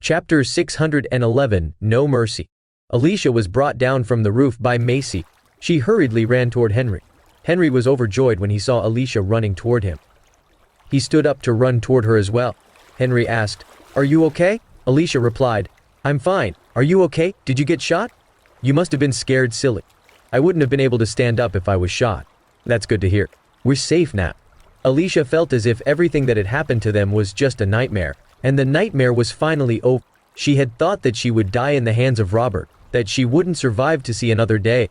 Chapter 611 No Mercy. Alicia was brought down from the roof by Macy. She hurriedly ran toward Henry. Henry was overjoyed when he saw Alicia running toward him. He stood up to run toward her as well. Henry asked, "Are you okay?" Alicia replied, "I'm fine. Are you okay? Did you get shot?" "You must have been scared silly. I wouldn't have been able to stand up if I was shot." "That's good to hear. We're safe now." Alicia felt as if everything that had happened to them was just a nightmare, and the nightmare was finally over. She had thought that she would die in the hands of Robert, that she wouldn't survive to see another day.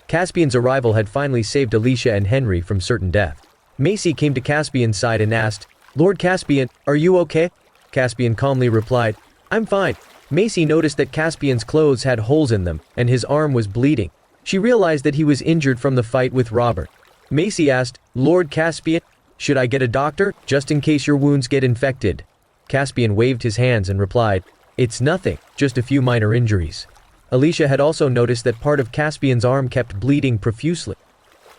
Caspian's arrival had finally saved Alicia and Henry from certain death. Macy came to Caspian's side and asked, "Lord Caspian, are you okay?" Caspian calmly replied, "I'm fine." Macy noticed that Caspian's clothes had holes in them, and his arm was bleeding. She realized that he was injured from the fight with Robert. Macy asked, "Lord Caspian, should I get a doctor, just in case your wounds get infected?" Caspian waved his hands and replied, "It's nothing, just a few minor injuries." Alicia had also noticed that part of Caspian's arm kept bleeding profusely.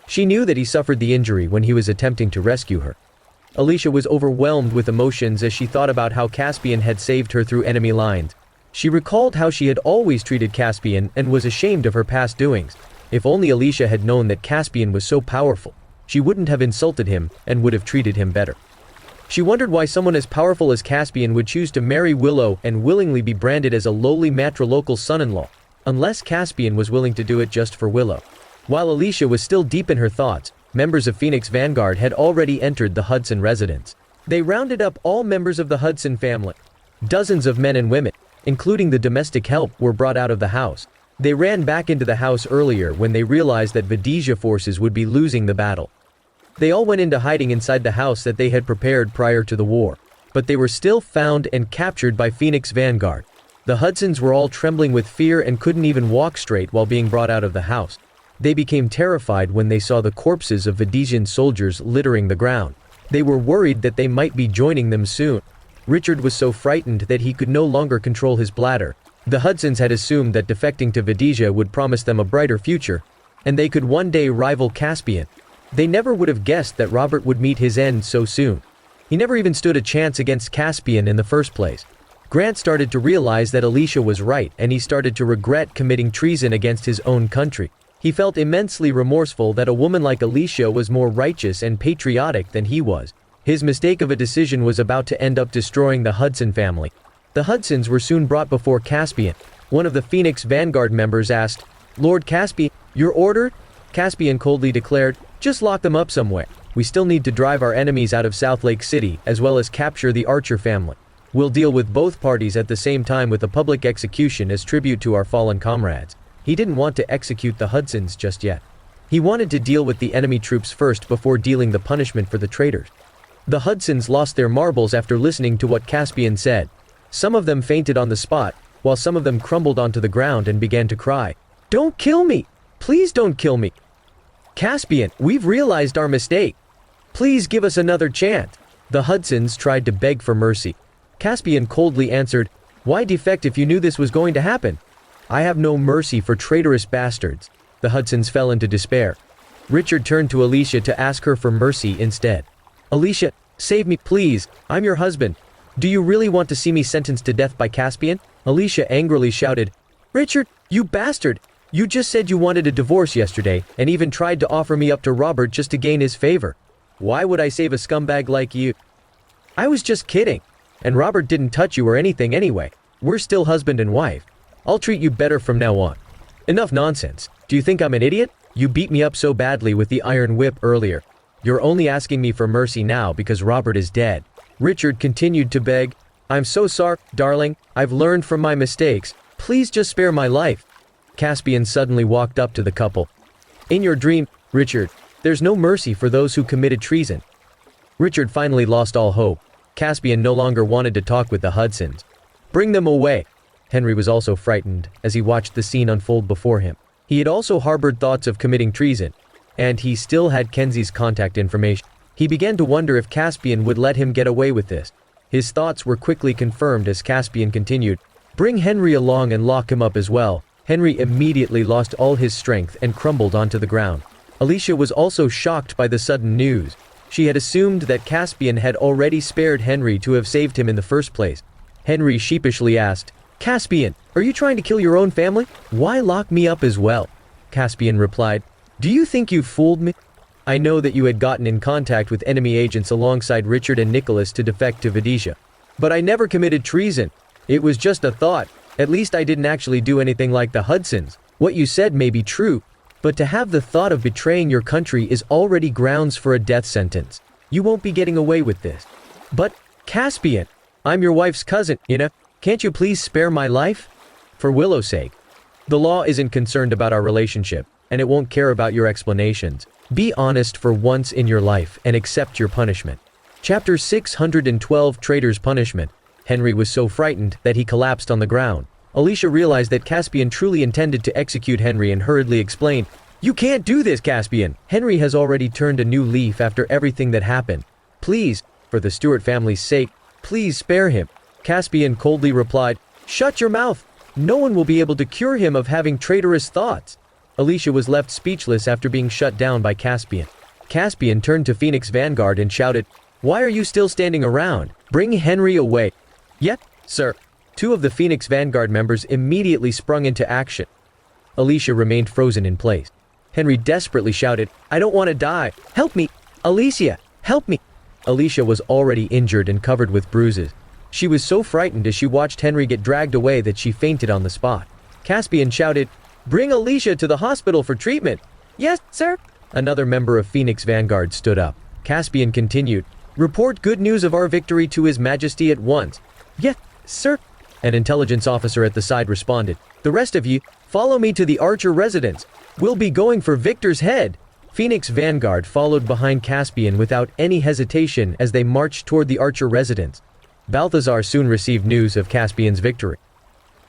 She knew that he suffered the injury when he was attempting to rescue her. Alicia was overwhelmed with emotions as she thought about how Caspian had saved her through enemy lines. She recalled how she had always treated Caspian and was ashamed of her past doings. If only Alicia had known that Caspian was so powerful, she wouldn't have insulted him and would have treated him better. She wondered why someone as powerful as Caspian would choose to marry Willow and willingly be branded as a lowly matrilocal son-in-law, unless Caspian was willing to do it just for Willow. While Alicia was still deep in her thoughts, members of Phoenix Vanguard had already entered the Hudson residence. They rounded up all members of the Hudson family. Dozens of men and women, including the domestic help, were brought out of the house. They ran back into the house earlier when they realized that Vadesia forces would be losing the battle. They all went into hiding inside the house that they had prepared prior to the war, but they were still found and captured by Phoenix Vanguard. The Hudsons were all trembling with fear and couldn't even walk straight while being brought out of the house. They became terrified when they saw the corpses of Vadesian soldiers littering the ground. They were worried that they might be joining them soon. Richard was so frightened that he could no longer control his bladder. The Hudsons had assumed that defecting to Vadesia would promise them a brighter future, and they could one day rival Caspian. They never would have guessed that Robert would meet his end so soon. He never even stood a chance against Caspian in the first place. Grant started to realize that Alicia was right, and he started to regret committing treason against his own country. He felt immensely remorseful that a woman like Alicia was more righteous and patriotic than he was. His mistake of a decision was about to end up destroying the Hudson family. The Hudsons were soon brought before Caspian. One of the Phoenix Vanguard members asked, "Lord Caspian, your order?" Caspian coldly declared, "Just lock them up somewhere. We still need to drive our enemies out of South Lake City, as well as capture the Archer family. We'll deal with both parties at the same time with a public execution as tribute to our fallen comrades." He didn't want to execute the Hudsons just yet. He wanted to deal with the enemy troops first before dealing the punishment for the traitors. The Hudsons lost their marbles after listening to what Caspian said. Some of them fainted on the spot, while some of them crumbled onto the ground and began to cry. "Don't kill me! Please don't kill me! Caspian, we've realized our mistake. Please give us another chance." The Hudsons tried to beg for mercy. Caspian coldly answered, "Why defect if you knew this was going to happen? I have no mercy for traitorous bastards." The Hudsons fell into despair. Richard turned to Alicia to ask her for mercy instead. "Alicia, save me, please. I'm your husband. Do you really want to see me sentenced to death by Caspian?" Alicia angrily shouted, "Richard, you bastard! You just said you wanted a divorce yesterday, and even tried to offer me up to Robert just to gain his favor. Why would I save a scumbag like you?" "I was just kidding. And Robert didn't touch you or anything anyway. We're still husband and wife. I'll treat you better from now on." "Enough nonsense. Do you think I'm an idiot? You beat me up so badly with the iron whip earlier. You're only asking me for mercy now because Robert is dead." Richard continued to beg, "I'm so sorry, darling. I've learned from my mistakes. Please just spare my life." Caspian suddenly walked up to the couple. "In your dream, Richard, there's no mercy for those who committed treason." Richard finally lost all hope. Caspian no longer wanted to talk with the Hudsons. "Bring them away." Henry was also frightened as he watched the scene unfold before him. He had also harbored thoughts of committing treason, and he still had Kenzie's contact information. He began to wonder if Caspian would let him get away with this. His thoughts were quickly confirmed as Caspian continued, "Bring Henry along and lock him up as well." Henry immediately lost all his strength and crumbled onto the ground. Alicia was also shocked by the sudden news. She had assumed that Caspian had already spared Henry to have saved him in the first place. Henry sheepishly asked. Caspian, are you trying to kill your own family? Why lock me up as well? Caspian replied. Do you think you've fooled me? I know that you had gotten in contact with enemy agents alongside Richard and Nicholas to defect to Vadesia. But I never committed treason. It was just a thought. At least I didn't actually do anything like the Hudsons. What you said may be true, but to have the thought of betraying your country is already grounds for a death sentence. You won't be getting away with this. But, Caspian, I'm your wife's cousin, Can't you please spare my life? For Willow's sake. The law isn't concerned about our relationship, and it won't care about your explanations. Be honest for once in your life and accept your punishment. Chapter 612 Traitor's Punishment. Henry was so frightened that he collapsed on the ground. Alicia realized that Caspian truly intended to execute Henry and hurriedly explained, You can't do this, Caspian! Henry has already turned a new leaf after everything that happened. Please, for the Stewart family's sake, please spare him. Caspian coldly replied, Shut your mouth! No one will be able to cure him of having traitorous thoughts. Alicia was left speechless after being shut down by Caspian. Caspian turned to Phoenix Vanguard and shouted, Why are you still standing around? Bring Henry away. Yet, sir. Two of the Phoenix Vanguard members immediately sprung into action. Alicia remained frozen in place. Henry desperately shouted, I don't want to die. Help me! Alicia, help me! Alicia was already injured and covered with bruises. She was so frightened as she watched Henry get dragged away that she fainted on the spot. Caspian shouted, Bring Alicia to the hospital for treatment. Yes, sir. Another member of Phoenix Vanguard stood up. Caspian continued, Report good news of our victory to His Majesty at once. Yes, sir. An intelligence officer at the side responded, The rest of you, follow me to the Archer residence. We'll be going for Victor's head. Phoenix Vanguard followed behind Caspian without any hesitation as they marched toward the Archer residence. Balthazar soon received news of Caspian's victory.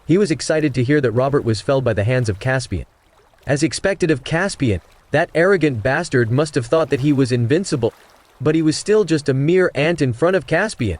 He was excited to hear that Robert was felled by the hands of Caspian. As expected of Caspian, that arrogant bastard must have thought that he was invincible, but he was still just a mere ant in front of Caspian.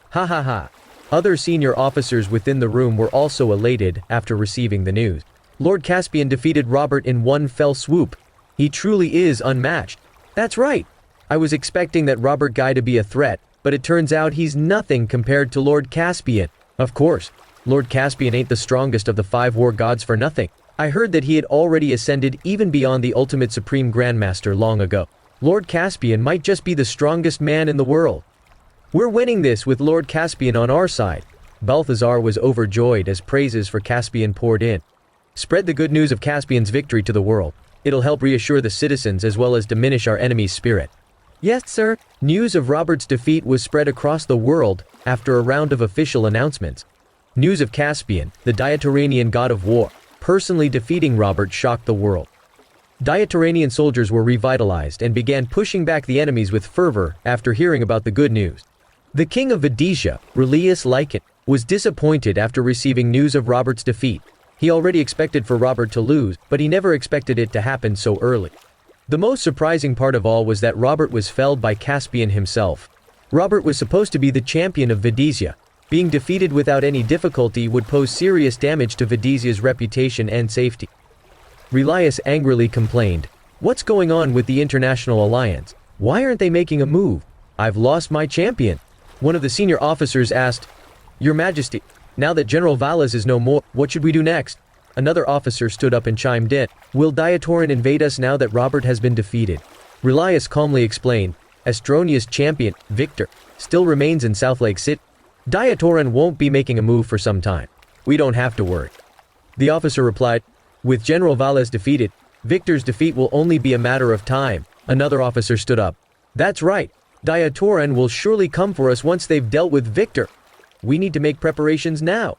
Ha ha ha. Other senior officers within the room were also elated after receiving the news. Lord Caspian defeated Robert in one fell swoop. He truly is unmatched. That's right. I was expecting that Robert guy to be a threat, but it turns out he's nothing compared to Lord Caspian. Of course, Lord Caspian ain't the strongest of the 5 war gods for nothing. I heard that he had already ascended even beyond the ultimate supreme grandmaster long ago. Lord Caspian might just be the strongest man in the world. We're winning this with Lord Caspian on our side. Balthazar was overjoyed as praises for Caspian poured in. Spread the good news of Caspian's victory to the world. It'll help reassure the citizens as well as diminish our enemy's spirit. Yes, sir. News of Robert's defeat was spread across the world after a round of official announcements. News of Caspian, the Diatoranian god of war, personally defeating Robert shocked the world. Diatoranian soldiers were revitalized and began pushing back the enemies with fervor after hearing about the good news. The king of Vadesia, Relius Lycan, was disappointed after receiving news of Robert's defeat. He already expected for Robert to lose, but he never expected it to happen so early. The most surprising part of all was that Robert was felled by Caspian himself. Robert was supposed to be the champion of Vadesia. Being defeated without any difficulty would pose serious damage to Vadesia's reputation and safety. Relius angrily complained, What's going on with the International Alliance? Why aren't they making a move? I've lost my champion. One of the senior officers asked, Your Majesty, now that General Valles is no more, what should we do next? Another officer stood up and chimed in, Will Diatorian invade us now that Robert has been defeated? Relius calmly explained, Astronia's champion, Victor, still remains in South Lake City. Diatorian won't be making a move for some time. We don't have to worry. The officer replied, With General Valles defeated, Victor's defeat will only be a matter of time. Another officer stood up. That's right. Diatorian will surely come for us once they've dealt with Victor. We need to make preparations now.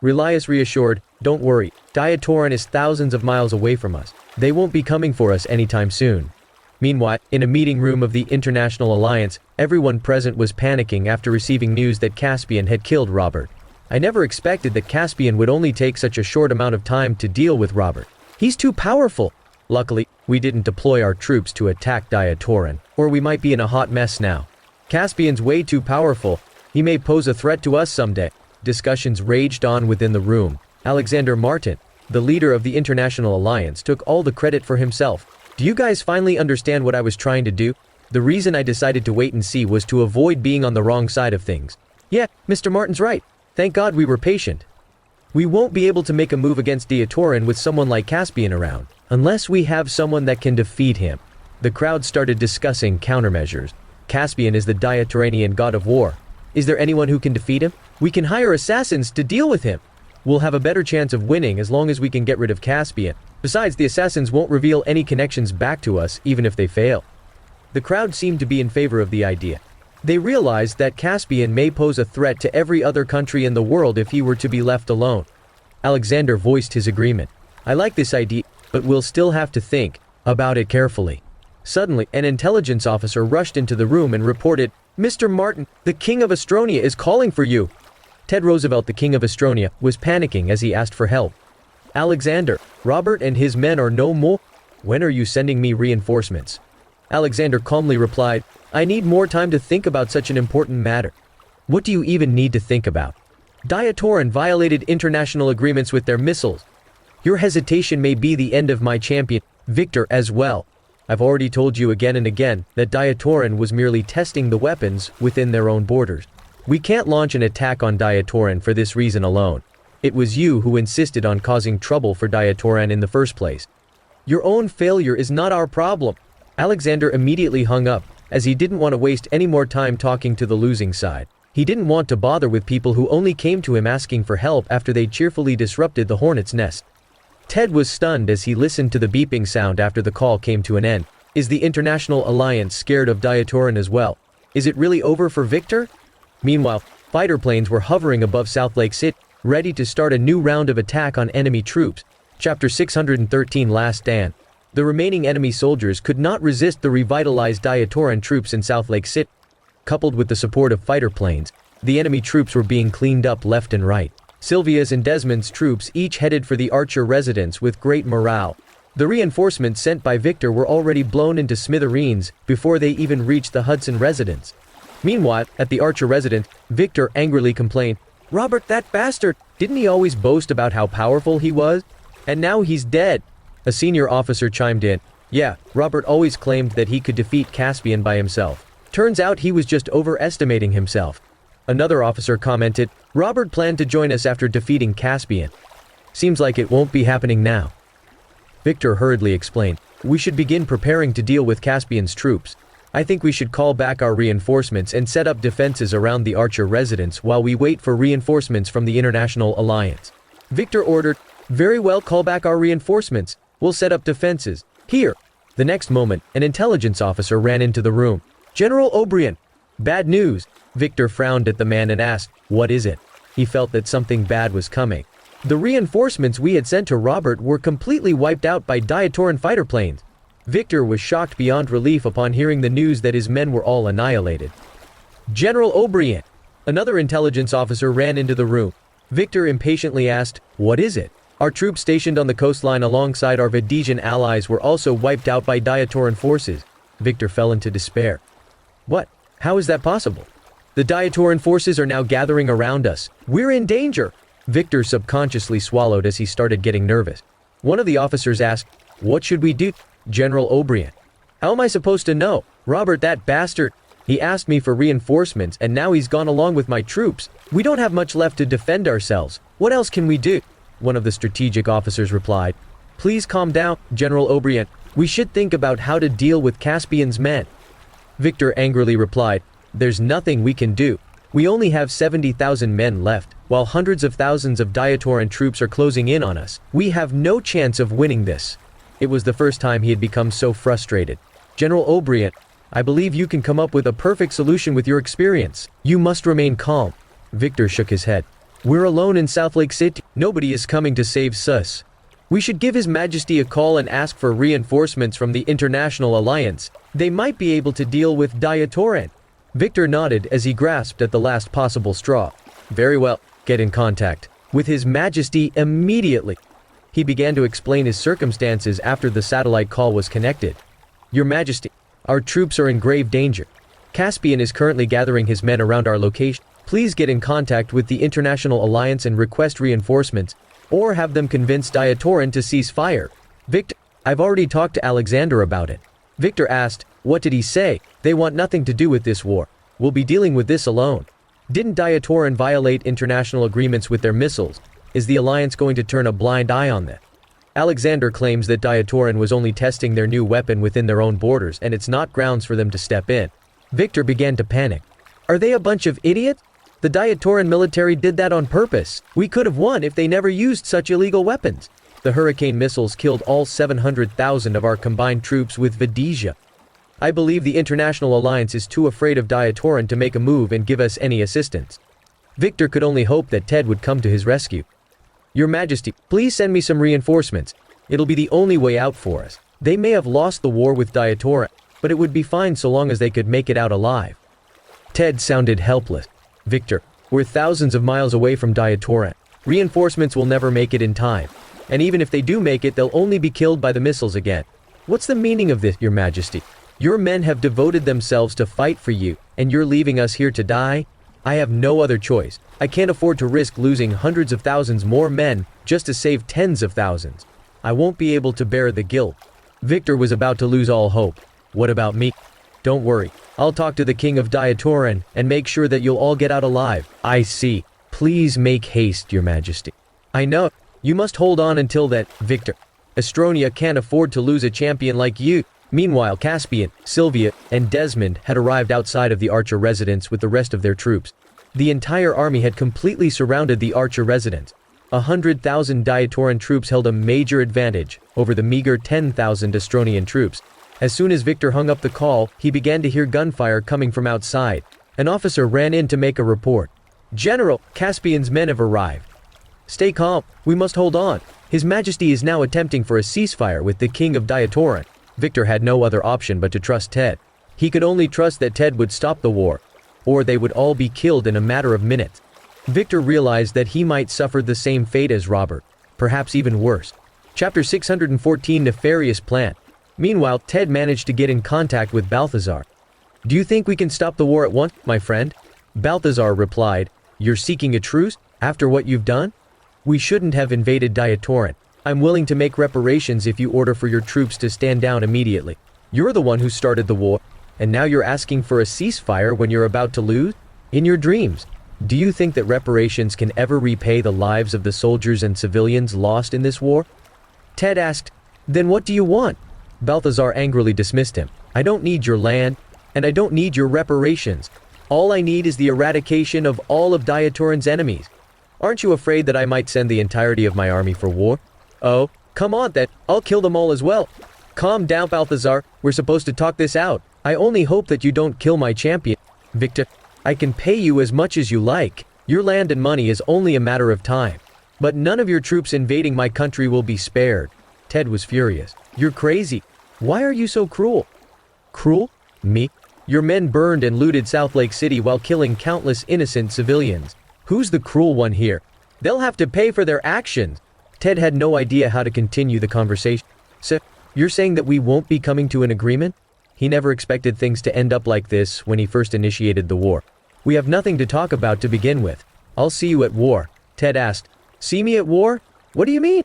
Relius reassured, Don't worry, Diatorian is thousands of miles away from us. They won't be coming for us anytime soon. Meanwhile, in a meeting room of the International Alliance, everyone present was panicking after receiving news that Caspian had killed Robert. I never expected that Caspian would only take such a short amount of time to deal with Robert. He's too powerful. Luckily, we didn't deploy our troops to attack Diatorian, or we might be in a hot mess now. Caspian's way too powerful. He may pose a threat to us someday. Discussions raged on within the room. Alexander Martin, the leader of the International Alliance, took all the credit for himself. Do you guys finally understand what I was trying to do? The reason I decided to wait and see was to avoid being on the wrong side of things. Yeah, Mr. Martin's right. Thank God we were patient. We won't be able to make a move against Diatoranian with someone like Caspian around, unless we have someone that can defeat him. The crowd started discussing countermeasures. Caspian is the Diatoranian god of war. Is there anyone who can defeat him? We can hire assassins to deal with him. We'll have a better chance of winning as long as we can get rid of Caspian. Besides, the assassins won't reveal any connections back to us even if they fail. The crowd seemed to be in favor of the idea. They realized that Caspian may pose a threat to every other country in the world if he were to be left alone. Alexander voiced his agreement. I like this idea, but we'll still have to think about it carefully. Suddenly, an intelligence officer rushed into the room and reported, Mr. Martin, the King of Astronia is calling for you. Ted Roosevelt, the King of Astronia, was panicking as he asked for help. Alexander, Robert and his men are no more. When are you sending me reinforcements? Alexander calmly replied, I need more time to think about such an important matter. What do you even need to think about? Diatoranian violated international agreements with their missiles. Your hesitation may be the end of my champion, Victor, as well. I've already told you again and again that Diatoranian was merely testing the weapons within their own borders. We can't launch an attack on Diatoranian for this reason alone. It was you who insisted on causing trouble for Diatoranian in the first place. Your own failure is not our problem. Alexander immediately hung up, as he didn't want to waste any more time talking to the losing side. He didn't want to bother with people who only came to him asking for help after they cheerfully disrupted the hornet's nest. Ted was stunned as he listened to the beeping sound after the call came to an end. Is the International Alliance scared of Diatoranian as well? Is it really over for Victor? Meanwhile, fighter planes were hovering above South Lake City, ready to start a new round of attack on enemy troops. Chapter 613 Last Stand. The remaining enemy soldiers could not resist the revitalized Diatoranian troops in South Lake City. Coupled with the support of fighter planes, the enemy troops were being cleaned up left and right. Sylvia's and Desmond's troops each headed for the Archer residence with great morale. The reinforcements sent by Victor were already blown into smithereens before they even reached the Hudson residence. Meanwhile, at the Archer residence, Victor angrily complained, Robert, that bastard, didn't he always boast about how powerful he was? And now he's dead. A senior officer chimed in, yeah, Robert always claimed that he could defeat Caspian by himself. Turns out he was just overestimating himself. Another officer commented, Robert planned to join us after defeating Caspian. Seems like it won't be happening now. Victor hurriedly explained, we should begin preparing to deal with Caspian's troops. I think we should call back our reinforcements and set up defenses around the Archer residence while we wait for reinforcements from the International Alliance. Victor ordered, very well, call back our reinforcements. We'll set up defenses. Here. The next moment, an intelligence officer ran into the room. General O'Brien. Bad news. Victor frowned at the man and asked, what is it? He felt that something bad was coming. The reinforcements we had sent to Robert were completely wiped out by Diatoranian fighter planes. Victor was shocked beyond relief upon hearing the news that his men were all annihilated. General O'Brien. Another intelligence officer ran into the room. Victor impatiently asked, what is it? Our troops stationed on the coastline alongside our Vadesian allies were also wiped out by Diatoranian forces. Victor fell into despair. What? How is that possible? The Diatoranian forces are now gathering around us. We're in danger. Victor subconsciously swallowed as he started getting nervous. One of the officers asked, what should we do? General O'Brien. How am I supposed to know? Robert, that bastard. He asked me for reinforcements and now he's gone along with my troops. We don't have much left to defend ourselves. What else can we do? One of the strategic officers replied. Please calm down, General O'Brien. We should think about how to deal with Caspian's men. Victor angrily replied, there's nothing we can do. We only have 70,000 men left, while hundreds of thousands of Diatoranian troops are closing in on us. We have no chance of winning this. It was the first time he had become so frustrated. General O'Brien, I believe you can come up with a perfect solution with your experience. You must remain calm. Victor shook his head. We're alone in South Lake City. Nobody is coming to save us. We should give His Majesty a call and ask for reinforcements from the International Alliance. They might be able to deal with Diatoranian. Victor nodded as he grasped at the last possible straw. Very well, get in contact with His Majesty immediately. He began to explain his circumstances after the satellite call was connected. Your Majesty, our troops are in grave danger. Caspian is currently gathering his men around our location. Please get in contact with the International Alliance and request reinforcements, or have them convince Diatoranian to cease fire. Victor, I've already talked to Alexander about it. Victor asked, what did he say? They want nothing to do with this war. We'll be dealing with this alone. Didn't Diatorian violate international agreements with their missiles? Is the Alliance going to turn a blind eye on them? Alexander claims that Diatorian was only testing their new weapon within their own borders and it's not grounds for them to step in. Victor began to panic. Are they a bunch of idiots? The Diatorian military did that on purpose. We could have won if they never used such illegal weapons. The Hurricane missiles killed all 700,000 of our combined troops with Vadesia. I believe the International Alliance is too afraid of Diatorian to make a move and give us any assistance. Victor could only hope that Ted would come to his rescue. Your Majesty, please send me some reinforcements. It'll be the only way out for us. They may have lost the war with Diatorian, but it would be fine so long as they could make it out alive. Ted sounded helpless. Victor, we're thousands of miles away from Diatorian. Reinforcements will never make it in time. And even if they do make it, they'll only be killed by the missiles again. What's the meaning of this, Your Majesty? Your men have devoted themselves to fight for you, and you're leaving us here to die? I have no other choice. I can't afford to risk losing hundreds of thousands more men just to save tens of thousands. I won't be able to bear the guilt. Victor was about to lose all hope. What about me? Don't worry. I'll talk to the King of Diatorian and make sure that you'll all get out alive. I see. Please make haste, Your Majesty. I know. You must hold on until that, Victor. Astronia can't afford to lose a champion like you. Meanwhile, Caspian, Sylvia, and Desmond had arrived outside of the Archer residence with the rest of their troops. The entire army had completely surrounded the Archer residence. 100,000 Diatorian troops held a major advantage over the meager 10,000 Astronian troops. As soon as Victor hung up the call, he began to hear gunfire coming from outside. An officer ran in to make a report. General, Caspian's men have arrived. Stay calm, we must hold on. His Majesty is now attempting for a ceasefire with the King of Diatorian. Victor had no other option but to trust Ted. He could only trust that Ted would stop the war, or they would all be killed in a matter of minutes. Victor realized that he might suffer the same fate as Robert, perhaps even worse. Chapter 614 Nefarious Plan. Meanwhile, Ted managed to get in contact with Balthazar. Do you think we can stop the war at once, my friend? Balthazar replied, You're seeking a truce, after what you've done? We shouldn't have invaded Diatorian. I'm willing to make reparations if you order for your troops to stand down immediately. You're the one who started the war, and now you're asking for a ceasefire when you're about to lose? In your dreams, do you think that reparations can ever repay the lives of the soldiers and civilians lost in this war? Ted asked, Then what do you want? Balthazar angrily dismissed him. I don't need your land, and I don't need your reparations. All I need is the eradication of all of Diatorian's enemies. Aren't you afraid that I might send the entirety of my army for war? Oh, come on then, I'll kill them all as well. Calm down, Balthazar, we're supposed to talk this out. I only hope that you don't kill my champion. Victor, I can pay you as much as you like. Your land and money is only a matter of time. But none of your troops invading my country will be spared. Ted was furious. You're crazy. Why are you so cruel? Cruel? Me? Your men burned and looted South Lake City while killing countless innocent civilians. Who's the cruel one here? They'll have to pay for their actions. Ted had no idea how to continue the conversation. So, you're saying that we won't be coming to an agreement? He never expected things to end up like this when he first initiated the war. We have nothing to talk about to begin with. I'll see you at war. Ted asked. See me at war? What do you mean?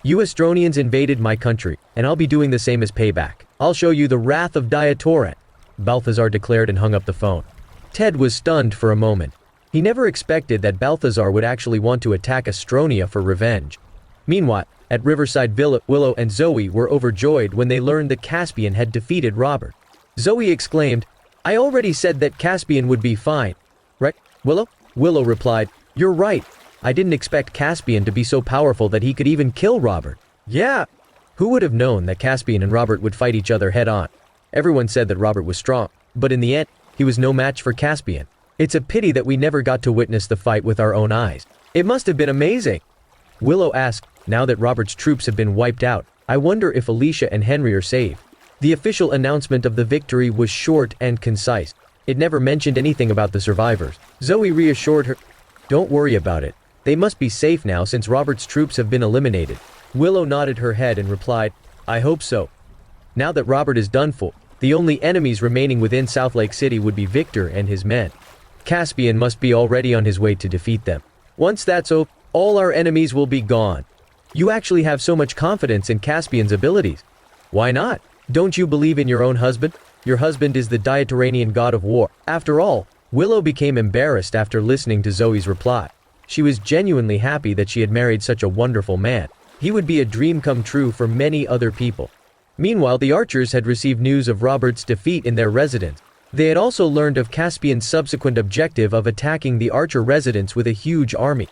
You Astronians invaded my country, and I'll be doing the same as payback. I'll show you the wrath of Diatorian, Balthazar declared and hung up the phone. Ted was stunned for a moment. He never expected that Balthazar would actually want to attack Astronia for revenge. Meanwhile, at Riverside Villa, Willow and Zoe were overjoyed when they learned that Caspian had defeated Robert. Zoe exclaimed, I already said that Caspian would be fine. Right, Willow? Willow replied, You're right. I didn't expect Caspian to be so powerful that he could even kill Robert. Yeah. Who would have known that Caspian and Robert would fight each other head on? Everyone said that Robert was strong, but in the end, he was no match for Caspian. It's a pity that we never got to witness the fight with our own eyes. It must have been amazing. Willow asked, now that Robert's troops have been wiped out, I wonder if Alicia and Henry are safe. The official announcement of the victory was short and concise. It never mentioned anything about the survivors. Zoe reassured her, Don't worry about it. They must be safe now since Robert's troops have been eliminated. Willow nodded her head and replied, I hope so. Now that Robert is done for, the only enemies remaining within South Lake City would be Victor and his men. Caspian must be already on his way to defeat them. Once that's over, all our enemies will be gone. You actually have so much confidence in Caspian's abilities. Why not? Don't you believe in your own husband? Your husband is the Diatoranian god of war. After all, Willow became embarrassed after listening to Zoe's reply. She was genuinely happy that she had married such a wonderful man. He would be a dream come true for many other people. Meanwhile, the archers had received news of Robert's defeat in their residence. They had also learned of Caspian's subsequent objective of attacking the archer residence with a huge army.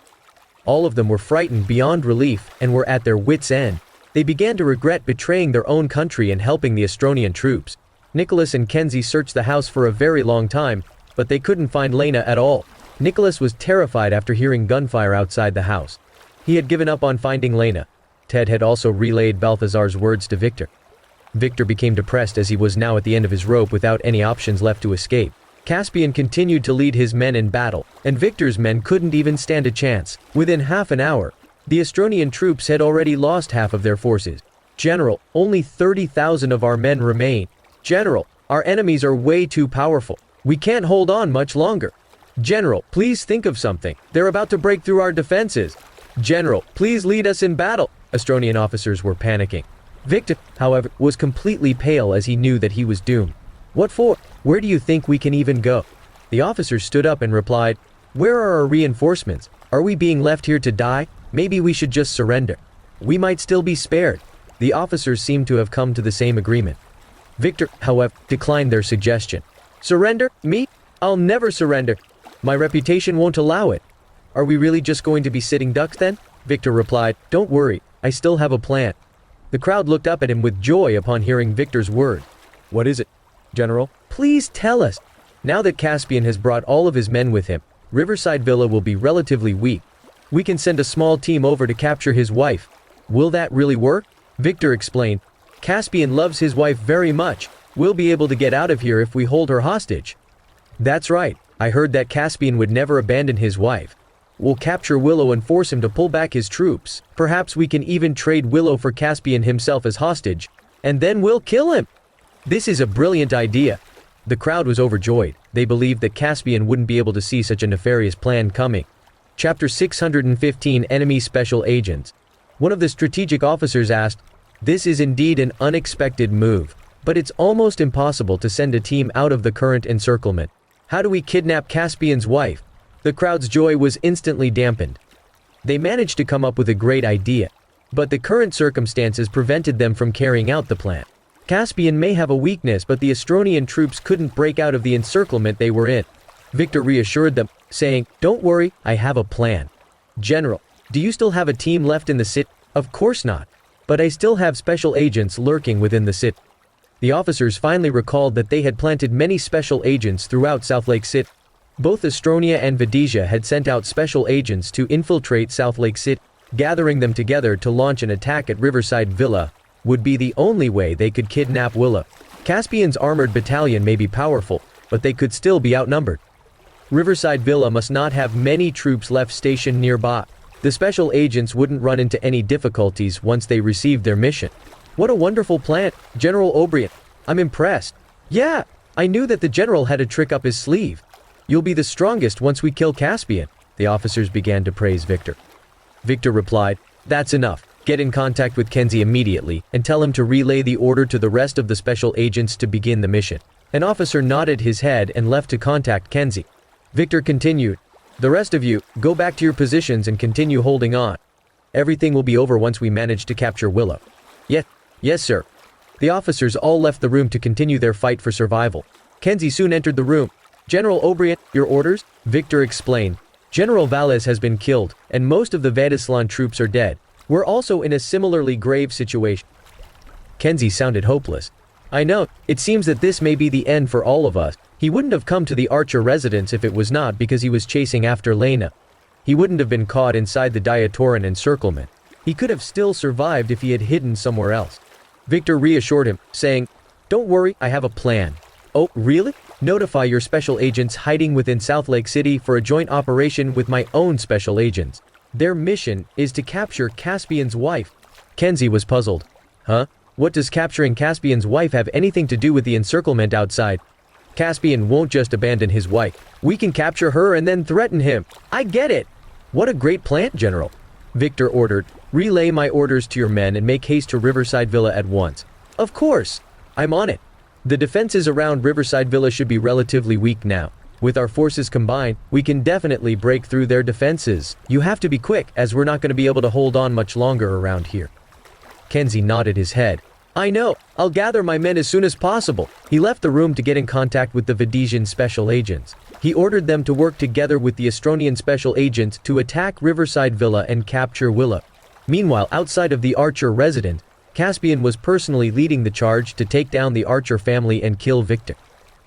All of them were frightened beyond relief and were at their wits' end. They began to regret betraying their own country and helping the Astronian troops. Nicholas and Kenzie searched the house for a very long time, but they couldn't find Lena at all. Nicholas was terrified after hearing gunfire outside the house. He had given up on finding Lena. Ted had also relayed Balthazar's words to Victor. Victor became depressed as he was now at the end of his rope without any options left to escape. Caspian continued to lead his men in battle, and Victor's men couldn't even stand a chance. Within half an hour, the Astronian troops had already lost half of their forces. General, only 30,000 of our men remain. General, our enemies are way too powerful. We can't hold on much longer. General, please think of something. They're about to break through our defenses. General, please lead us in battle. Astronian officers were panicking. Victor, however, was completely pale as he knew that he was doomed. What for? Where do you think we can even go? The officers stood up and replied, Where are our reinforcements? Are we being left here to die? Maybe we should just surrender. We might still be spared. The officers seemed to have come to the same agreement. Victor, however, declined their suggestion. Surrender? Me? I'll never surrender. My reputation won't allow it. Are we really just going to be sitting ducks then? Victor replied, Don't worry, I still have a plan. The crowd looked up at him with joy upon hearing Victor's word. What is it, General? Please tell us. Now that Caspian has brought all of his men with him, Riverside Villa will be relatively weak. We can send a small team over to capture his wife. Will that really work? Victor explained. Caspian loves his wife very much. We'll be able to get out of here if we hold her hostage. That's right. I heard that Caspian would never abandon his wife. We'll capture Willow and force him to pull back his troops. Perhaps we can even trade Willow for Caspian himself as hostage. And then we'll kill him. This is a brilliant idea. The crowd was overjoyed. They believed that Caspian wouldn't be able to see such a nefarious plan coming. Chapter 615 Enemy Special Agents. One of the strategic officers asked, This is indeed an unexpected move, but it's almost impossible to send a team out of the current encirclement. How do we kidnap Caspian's wife? The crowd's joy was instantly dampened. They managed to come up with a great idea, but the current circumstances prevented them from carrying out the plan. Caspian may have a weakness, but the Astronian troops couldn't break out of the encirclement they were in. Victor reassured them, saying, Don't worry, I have a plan. General, do you still have a team left in the city? Of course not. But I still have special agents lurking within the city. The officers finally recalled that they had planted many special agents throughout South Lake City. Both Astronia and Vadesia had sent out special agents to infiltrate South Lake City. Gathering them together to launch an attack at Riverside Villa would be the only way they could kidnap Willow. Caspian's armored battalion may be powerful, but they could still be outnumbered. Riverside Villa must not have many troops left stationed nearby. The special agents wouldn't run into any difficulties once they received their mission. What a wonderful plan, General O'Brien. I'm impressed. Yeah, I knew that the general had a trick up his sleeve. You'll be the strongest once we kill Caspian. The officers began to praise Victor. Victor replied, That's enough. Get in contact with Kenzie immediately and tell him to relay the order to the rest of the special agents to begin the mission. An officer nodded his head and left to contact Kenzie. Victor continued, The rest of you, go back to your positions and continue holding on. Everything will be over once we manage to capture Willow. Yes, sir. The officers all left the room to continue their fight for survival. Kenzie soon entered the room. General O'Brien, your orders? Victor explained. General Valles has been killed, and most of the Vadislan troops are dead. We're also in a similarly grave situation. Kenzie sounded hopeless. I know, it seems that this may be the end for all of us. He wouldn't have come to the Archer residence if it was not because he was chasing after Lena. He wouldn't have been caught inside the Diatoranian encirclement. He could have still survived if he had hidden somewhere else. Victor reassured him, saying, Don't worry, I have a plan. Oh, really? Notify your special agents hiding within South Lake City for a joint operation with my own special agents. Their mission is to capture Caspian's wife. Kenzie was puzzled. Huh? What does capturing Caspian's wife have anything to do with the encirclement outside? Caspian won't just abandon his wife. We can capture her and then threaten him. I get it. What a great plan, General. Victor ordered, Relay my orders to your men and make haste to Riverside Villa at once. Of course. I'm on it. The defenses around Riverside Villa should be relatively weak now. With our forces combined, we can definitely break through their defenses. You have to be quick, as we're not going to be able to hold on much longer around here. Kenzie nodded his head. I know. I'll gather my men as soon as possible. He left the room to get in contact with the Vadesian special agents. He ordered them to work together with the Astronian special agents to attack Riverside Villa and capture Willow. Meanwhile, outside of the Archer residence, Caspian was personally leading the charge to take down the Archer family and kill Victor.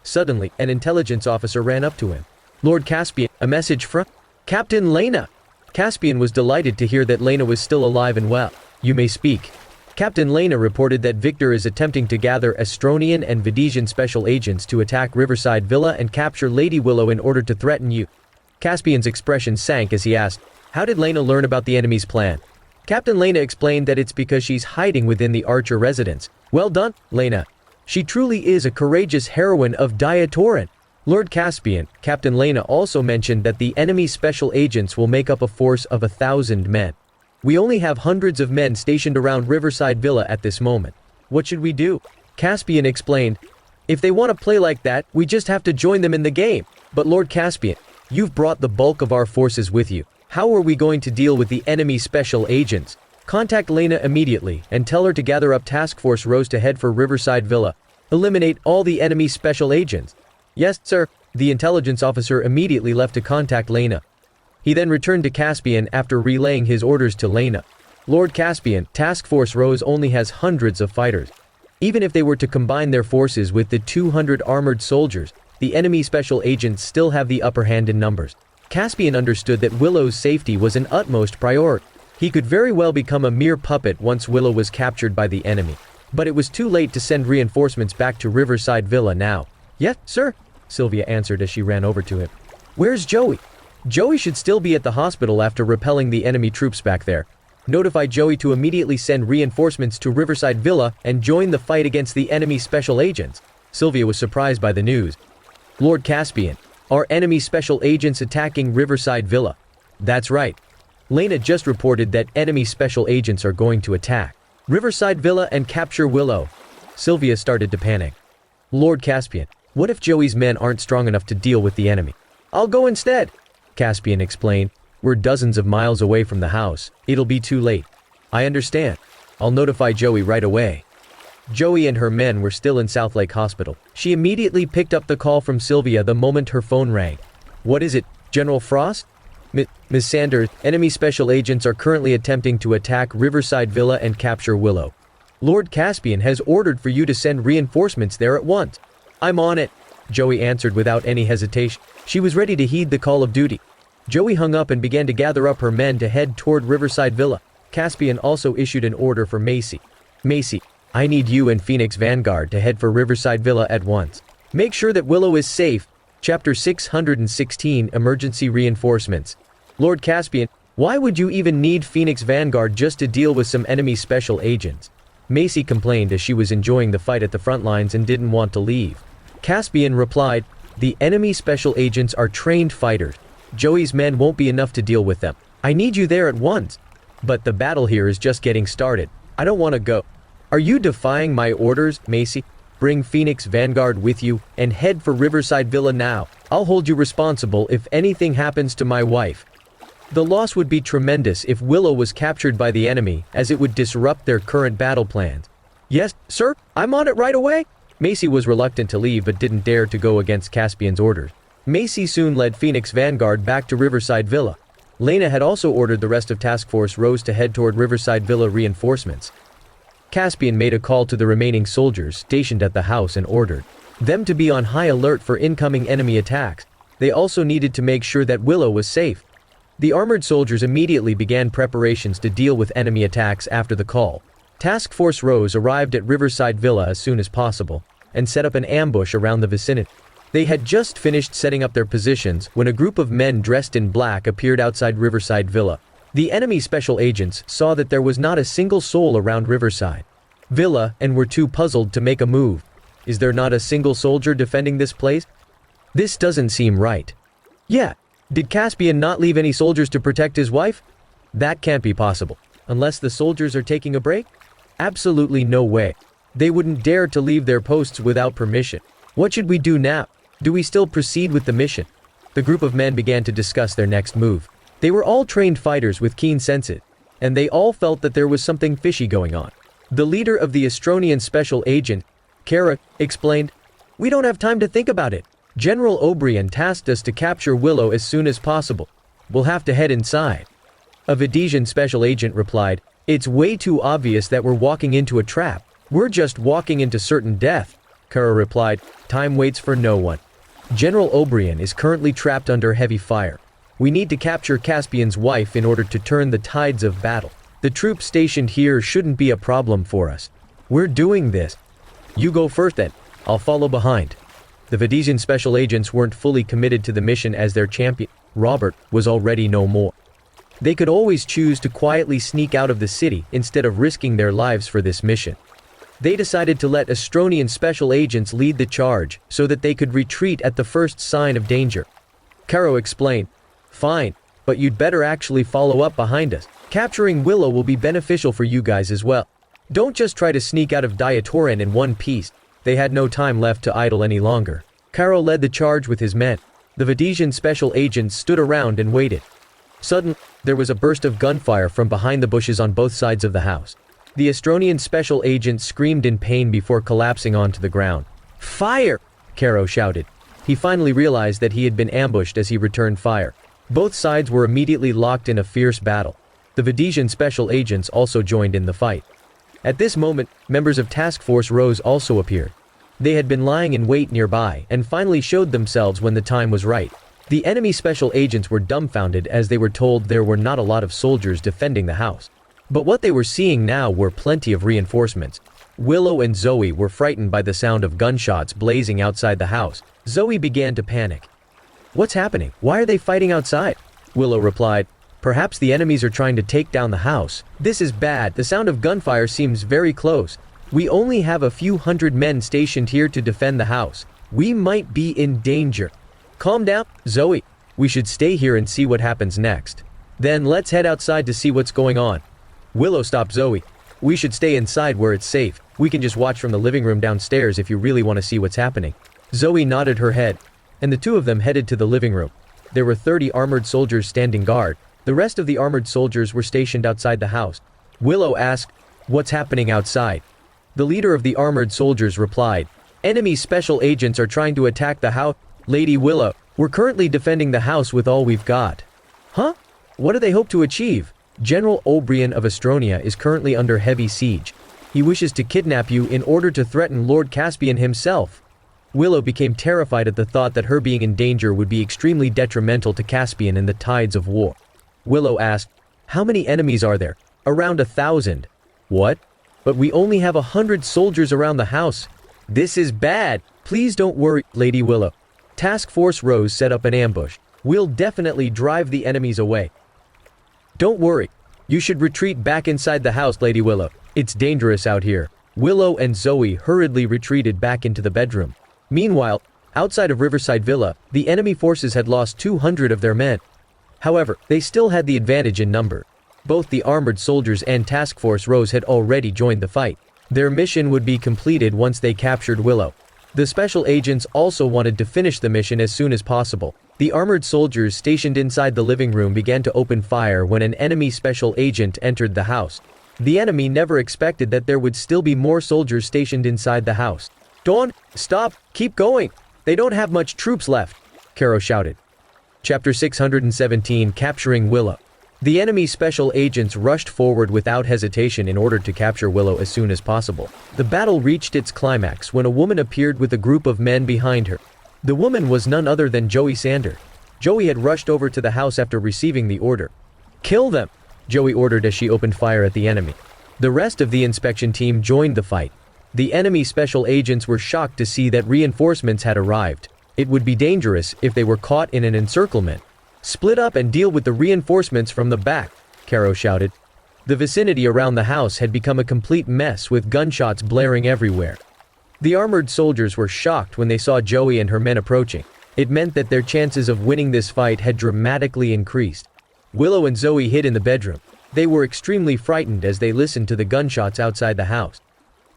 Suddenly, an intelligence officer ran up to him. Lord Caspian, a message from Captain Lena. Caspian was delighted to hear that Lena was still alive and well. You may speak. Captain Lena reported that Victor is attempting to gather Astronian and Vadesian special agents to attack Riverside Villa and capture Lady Willow in order to threaten you. Caspian's expression sank as he asked, how did Lena learn about the enemy's plan? Captain Lena explained that it's because she's hiding within the Archer residence. Well done, Lena. She truly is a courageous heroine of Diatoranian. Lord Caspian, Captain Lena also mentioned that the enemy's special agents will make up a force of 1,000 men. We only have hundreds of men stationed around Riverside Villa at this moment. What should we do? Caspian explained, if they want to play like that, we just have to join them in the game. But Lord Caspian, you've brought the bulk of our forces with you. How are we going to deal with the enemy special agents? Contact Lena immediately and tell her to gather up Task Force Rose to head for Riverside Villa. Eliminate all the enemy special agents. Yes, sir. The intelligence officer immediately left to contact Lena. He then returned to Caspian after relaying his orders to Lena. Lord Caspian, Task Force Rose only has hundreds of fighters. Even if they were to combine their forces with the 200 armored soldiers, the enemy special agents still have the upper hand in numbers. Caspian understood that Willow's safety was an utmost priority. He could very well become a mere puppet once Willow was captured by the enemy. But it was too late to send reinforcements back to Riverside Villa now. Yes, sir, Sylvia answered as she ran over to him. Where's Joey? Joey should still be at the hospital after repelling the enemy troops back there. Notify Joey to immediately send reinforcements to Riverside Villa and join the fight against the enemy special agents. Sylvia was surprised by the news. Lord Caspian, are enemy special agents attacking Riverside Villa? That's right. Lena just reported that enemy special agents are going to attack Riverside Villa and capture Willow. Sylvia started to panic. Lord Caspian, what if Joey's men aren't strong enough to deal with the enemy? I'll go instead, Caspian explained. We're dozens of miles away from the house. It'll be too late. I understand. I'll notify Joey right away. Joey and her men were still in South Lake Hospital. She immediately picked up the call from Sylvia the moment her phone rang. What is it, General Frost? Miss Sanders, enemy special agents are currently attempting to attack Riverside Villa and capture Willow. Lord Caspian has ordered for you to send reinforcements there at once. I'm on it, Joey answered without any hesitation. She was ready to heed the call of duty. Joey hung up and began to gather up her men to head toward Riverside Villa. Caspian also issued an order for Macy. Macy, I need you and Phoenix Vanguard to head for Riverside Villa at once. Make sure that Willow is safe. Chapter 616 Emergency Reinforcements. Lord Caspian, why would you even need Phoenix Vanguard just to deal with some enemy special agents? Macy complained as she was enjoying the fight at the front lines and didn't want to leave. Caspian replied, the enemy special agents are trained fighters. Joey's men won't be enough to deal with them. I need you there at once. But the battle here is just getting started. I don't want to go. Are you defying my orders, Macy? Bring Phoenix Vanguard with you and head for Riverside Villa now. I'll hold you responsible if anything happens to my wife. The loss would be tremendous if Willow was captured by the enemy, as it would disrupt their current battle plans. Yes, sir, I'm on it right away. Macy was reluctant to leave but didn't dare to go against Caspian's orders. Macy soon led Phoenix Vanguard back to Riverside Villa. Lena had also ordered the rest of Task Force Rose to head toward Riverside Villa reinforcements. Caspian made a call to the remaining soldiers stationed at the house and ordered them to be on high alert for incoming enemy attacks. They also needed to make sure that Willow was safe. The armored soldiers immediately began preparations to deal with enemy attacks after the call. Task Force Rose arrived at Riverside Villa as soon as possible and set up an ambush around the vicinity. They had just finished setting up their positions when a group of men dressed in black appeared outside Riverside Villa. The enemy special agents saw that there was not a single soul around Riverside Villa and were too puzzled to make a move. Is there not a single soldier defending this place? This doesn't seem right. Yeah, did Caspian not leave any soldiers to protect his wife? That can't be possible. Unless the soldiers are taking a break? Absolutely no way. They wouldn't dare to leave their posts without permission. What should we do now? Do we still proceed with the mission? The group of men began to discuss their next move. They were all trained fighters with keen senses, and they all felt that there was something fishy going on. The leader of the Astronian special agent, Kara, explained, "We don't have time to think about it. General O'Brien tasked us to capture Willow as soon as possible. We'll have to head inside." A Vadesian special agent replied, "It's way too obvious that we're walking into a trap. We're just walking into certain death." Kara replied, "Time waits for no one. General O'Brien is currently trapped under heavy fire. We need to capture Caspian's wife in order to turn the tides of battle. The troops stationed here shouldn't be a problem for us. We're doing this. You go first then. I'll follow behind." The Vadesian special agents weren't fully committed to the mission as their champion, Robert, was already no more. They could always choose to quietly sneak out of the city instead of risking their lives for this mission. They decided to let Astronian special agents lead the charge so that they could retreat at the first sign of danger. Caro explained, "Fine, but you'd better actually follow up behind us. Capturing Willow will be beneficial for you guys as well. Don't just try to sneak out of Diatoranian in one piece." They had no time left to idle any longer. Caro led the charge with his men. The Vadesian special agents stood around and waited. Suddenly, there was a burst of gunfire from behind the bushes on both sides of the house. The Astronian special agent screamed in pain before collapsing onto the ground. "Fire!" Caro shouted. He finally realized that he had been ambushed as he returned fire. Both sides were immediately locked in a fierce battle. The Vadesian special agents also joined in the fight. At this moment, members of Task Force Rose also appeared. They had been lying in wait nearby and finally showed themselves when the time was right. The enemy special agents were dumbfounded as they were told there were not a lot of soldiers defending the house. But what they were seeing now were plenty of reinforcements. Willow and Zoe were frightened by the sound of gunshots blazing outside the house. Zoe began to panic. "What's happening? Why are they fighting outside?" Willow replied, "Perhaps the enemies are trying to take down the house. This is bad. The sound of gunfire seems very close. We only have a few hundred men stationed here to defend the house. We might be in danger." "Calm down, Zoe. We should stay here and see what happens next. Then let's head outside to see what's going on." Willow stopped Zoe. "We should stay inside where it's safe. We can just watch from the living room downstairs if you really want to see what's happening." Zoe nodded her head, and the two of them headed to the living room. There were 30 armored soldiers standing guard. The rest of the armored soldiers were stationed outside the house. Willow asked, "What's happening outside?" The leader of the armored soldiers replied, "Enemy special agents are trying to attack the house. Lady Willow, we're currently defending the house with all we've got." "Huh? What do they hope to achieve?" "General O'Brien of Astronia is currently under heavy siege. He wishes to kidnap you in order to threaten Lord Caspian himself." Willow became terrified at the thought that her being in danger would be extremely detrimental to Caspian in the tides of war. Willow asked, "How many enemies are there?" "Around 1,000. "What? But we only have 100 soldiers around the house. This is bad. Please don't worry, Lady Willow. Task Force Rose set up an ambush. We'll definitely drive the enemies away. Don't worry. You should retreat back inside the house, Lady Willow. It's dangerous out here." Willow and Zoe hurriedly retreated back into the bedroom. Meanwhile, outside of Riverside Villa, the enemy forces had lost 200 of their men. However, they still had the advantage in number. Both the armored soldiers and Task Force Rose had already joined the fight. Their mission would be completed once they captured Willow. The special agents also wanted to finish the mission as soon as possible. The armored soldiers stationed inside the living room began to open fire when an enemy special agent entered the house. The enemy never expected that there would still be more soldiers stationed inside the house. "Don't stop, keep going. They don't have much troops left," Caro shouted. Chapter 617, Capturing Willow. The enemy special agents rushed forward without hesitation in order to capture Willow as soon as possible. The battle reached its climax when a woman appeared with a group of men behind her. The woman was none other than Joey Sander. Joey had rushed over to the house after receiving the order. "Kill them," Joey ordered as she opened fire at the enemy. The rest of the inspection team joined the fight. The enemy special agents were shocked to see that reinforcements had arrived. It would be dangerous if they were caught in an encirclement. "Split up and deal with the reinforcements from the back," Caro shouted. The vicinity around the house had become a complete mess with gunshots blaring everywhere. The armored soldiers were shocked when they saw Joey and her men approaching. It meant that their chances of winning this fight had dramatically increased. Willow and Zoe hid in the bedroom. They were extremely frightened as they listened to the gunshots outside the house.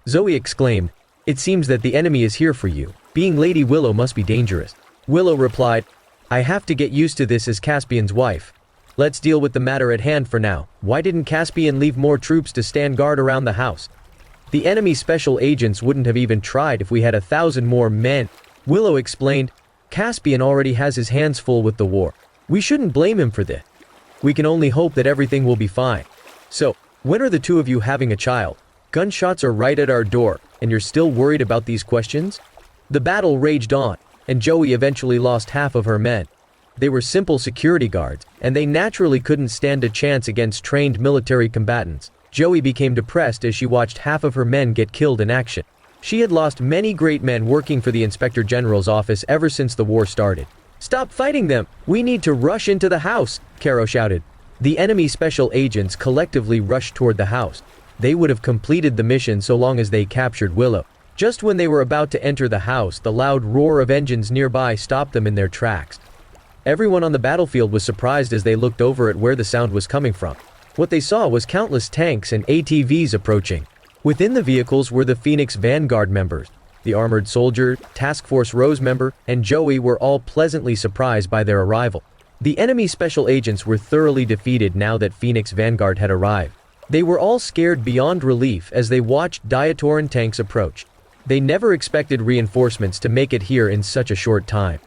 Zoe exclaimed, "It seems that the enemy is here for you. Being Lady Willow must be dangerous. Willow replied, I have to get used to this as Caspian's wife. Let's deal with the matter at hand for now. Why didn't Caspian leave more troops to stand guard around the house? The enemy special agents wouldn't have even tried if we had 1,000 more men. Willow explained, Caspian already has his hands full with the war. We shouldn't blame him for this. We can only hope that everything will be fine. So, when are the two of you having a child? Gunshots are right at our door, and you're still worried about these questions? The battle raged on, and Joey eventually lost half of her men. They were simple security guards, and they naturally couldn't stand a chance against trained military combatants. Joey became depressed as she watched half of her men get killed in action. She had lost many great men working for the Inspector General's office ever since the war started. Stop fighting them! We need to rush into the house! Caro shouted. The enemy special agents collectively rushed toward the house. They would have completed the mission so long as they captured Willow. Just when they were about to enter the house, the loud roar of engines nearby stopped them in their tracks. Everyone on the battlefield was surprised as they looked over at where the sound was coming from. What they saw was countless tanks and ATVs approaching. Within the vehicles were the Phoenix Vanguard members. The armored soldier, Task Force Rose member, and Joey were all pleasantly surprised by their arrival. The enemy special agents were thoroughly defeated now that Phoenix Vanguard had arrived. They were all scared beyond relief as they watched Diatoranian tanks approach. They never expected reinforcements to make it here in such a short time.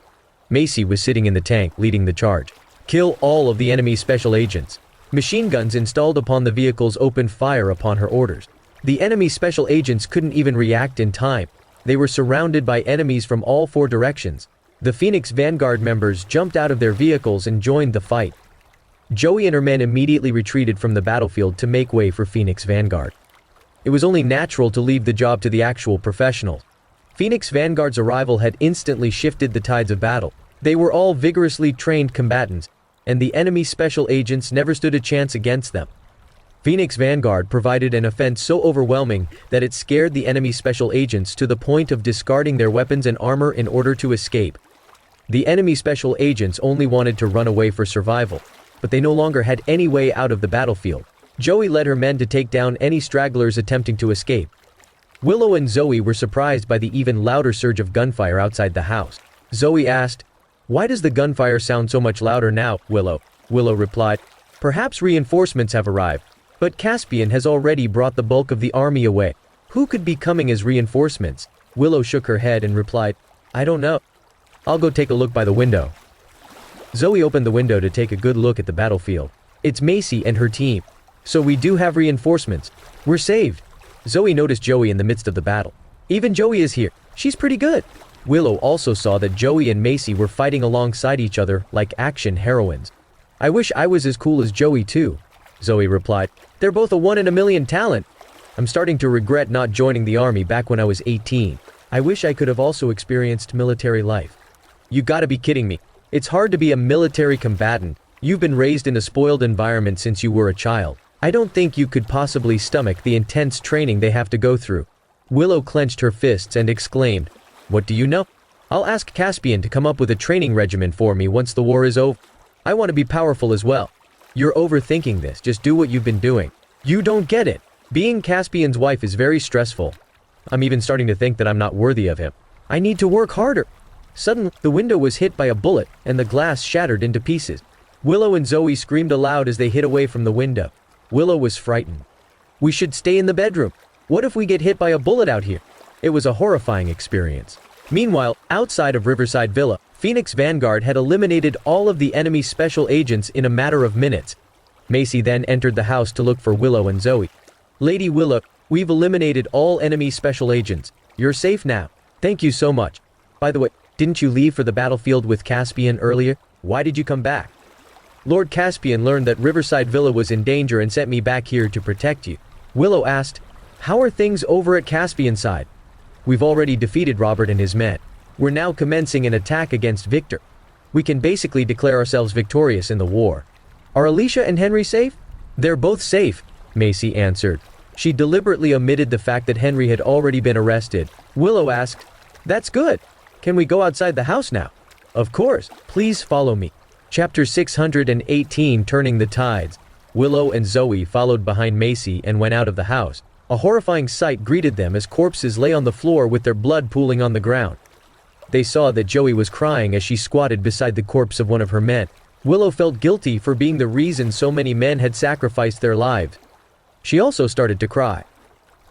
Macy was sitting in the tank leading the charge. Kill all of the enemy special agents. Machine guns installed upon the vehicles opened fire upon her orders. The enemy special agents couldn't even react in time. They were surrounded by enemies from all 4 directions. The Phoenix Vanguard members jumped out of their vehicles and joined the fight. Joey and her men immediately retreated from the battlefield to make way for Phoenix Vanguard. It was only natural to leave the job to the actual professionals. Phoenix Vanguard's arrival had instantly shifted the tides of battle. They were all vigorously trained combatants, and the enemy special agents never stood a chance against them. Phoenix Vanguard provided an offense so overwhelming that it scared the enemy special agents to the point of discarding their weapons and armor in order to escape. The enemy special agents only wanted to run away for survival, but they no longer had any way out of the battlefield. Joey led her men to take down any stragglers attempting to escape. Willow and Zoe were surprised by the even louder surge of gunfire outside the house. Zoe asked, Why does the gunfire sound so much louder now, Willow? Willow replied, Perhaps reinforcements have arrived, but Caspian has already brought the bulk of the army away. Who could be coming as reinforcements? Willow shook her head and replied, I don't know. I'll go take a look by the window. Zoe opened the window to take a good look at the battlefield. It's Macy and her team. So we do have reinforcements. We're saved. Zoe noticed Joey in the midst of the battle. Even Joey is here. She's pretty good. Willow also saw that Joey and Macy were fighting alongside each other like action heroines. I wish I was as cool as Joey too, Zoe replied. They're both a 1 in a million talent. I'm starting to regret not joining the army back when I was 18. I wish I could have also experienced military life. You gotta be kidding me. It's hard to be a military combatant. You've been raised in a spoiled environment since you were a child. I don't think you could possibly stomach the intense training they have to go through. Willow clenched her fists and exclaimed, What do you know? I'll ask Caspian to come up with a training regimen for me once the war is over. I want to be powerful as well. You're overthinking this, just do what you've been doing. You don't get it. Being Caspian's wife is very stressful. I'm even starting to think that I'm not worthy of him. I need to work harder. Suddenly, the window was hit by a bullet, and the glass shattered into pieces. Willow and Zoe screamed aloud as they hid away from the window. Willow was frightened. We should stay in the bedroom. What if we get hit by a bullet out here? It was a horrifying experience. Meanwhile, outside of Riverside Villa, Phoenix Vanguard had eliminated all of the enemy special agents in a matter of minutes. Macy then entered the house to look for Willow and Zoe. Lady Willow, we've eliminated all enemy special agents. You're safe now. Thank you so much. By the way, didn't you leave for the battlefield with Caspian earlier? Why did you come back? Lord Caspian learned that Riverside Villa was in danger and sent me back here to protect you. Willow asked, How are things over at Caspian's side? We've already defeated Robert and his men. We're now commencing an attack against Victor. We can basically declare ourselves victorious in the war. Are Alicia and Henry safe? They're both safe, Macy answered. She deliberately omitted the fact that Henry had already been arrested. Willow asked, That's good. Can we go outside the house now? Of course. Please follow me. Chapter 618, Turning the Tides. Willow and Zoe followed behind Macy and went out of the house. A horrifying sight greeted them as corpses lay on the floor with their blood pooling on the ground. They saw that Joey was crying as she squatted beside the corpse of one of her men. Willow felt guilty for being the reason so many men had sacrificed their lives. She also started to cry.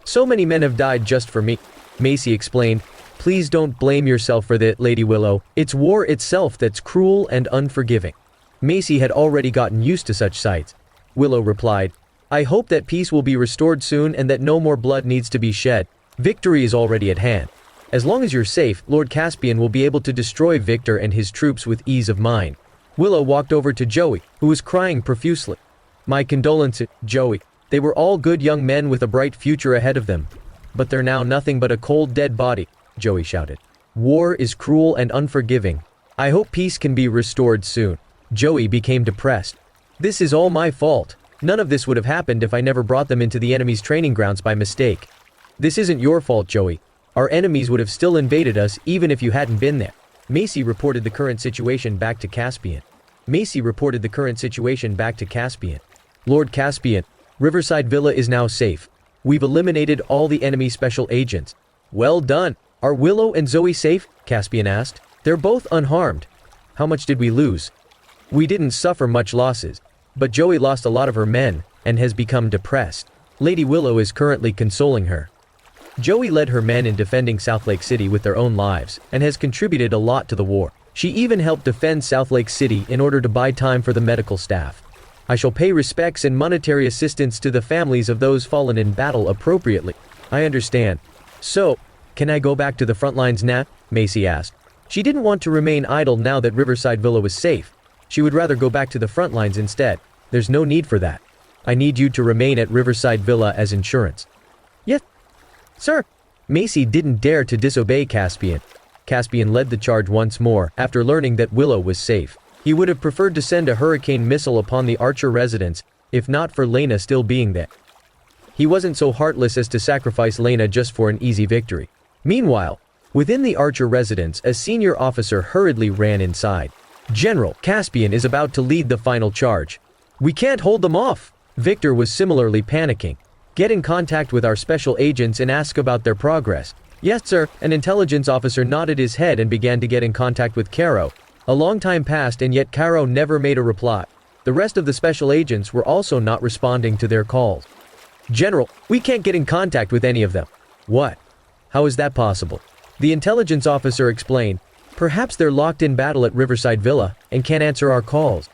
"So many men have died just for me," Macy explained. "Please don't blame yourself for that, Lady Willow. It's war itself that's cruel and unforgiving." Macy had already gotten used to such sights. Willow replied, "I hope that peace will be restored soon and that no more blood needs to be shed. Victory is already at hand. As long as you're safe, Lord Caspian will be able to destroy Victor and his troops with ease of mind." Willow walked over to Joey, who was crying profusely. "My condolences, Joey. They were all good young men with a bright future ahead of them. But they're now nothing but a cold dead body," Joey shouted. "War is cruel and unforgiving. I hope peace can be restored soon." Joey became depressed. "This is all my fault. None of this would have happened if I never brought them into the enemy's training grounds by mistake." "This isn't your fault, Joey. Our enemies would have still invaded us even if you hadn't been there." Macy reported the current situation back to Caspian. "Lord Caspian, Riverside Villa is now safe. We've eliminated all the enemy special agents." "Well done. Are Willow and Zoe safe?" Caspian asked. "They're both unharmed." "How much did we lose?" "We didn't suffer much losses, but Joey lost a lot of her men and has become depressed. Lady Willow is currently consoling her." Joey led her men in defending South Lake City with their own lives and has contributed a lot to the war. She even helped defend South Lake City in order to buy time for the medical staff. "I shall pay respects and monetary assistance to the families of those fallen in battle appropriately." "I understand. So, can I go back to the front lines now?" Macy asked. She didn't want to remain idle now that Riverside Villa was safe. She would rather go back to the front lines instead. "There's no need for that. I need you to remain at Riverside Villa as insurance." "Yes, sir." Macy didn't dare to disobey Caspian. Caspian led the charge once more after learning that Willow was safe. He would have preferred to send a hurricane missile upon the Archer residence, if not for Lena still being there. He wasn't so heartless as to sacrifice Lena just for an easy victory. Meanwhile, within the Archer residence, a senior officer hurriedly ran inside. "General, Caspian is about to lead the final charge. We can't hold them off." Victor was similarly panicking. "Get in contact with our special agents and ask about their progress." "Yes, sir." An intelligence officer nodded his head and began to get in contact with Caro. A long time passed and yet Caro never made a reply. The rest of the special agents were also not responding to their calls. "General, we can't get in contact with any of them." "What? How is that possible?" The intelligence officer explained. "Perhaps they're locked in battle at Riverside Villa and can't answer our calls."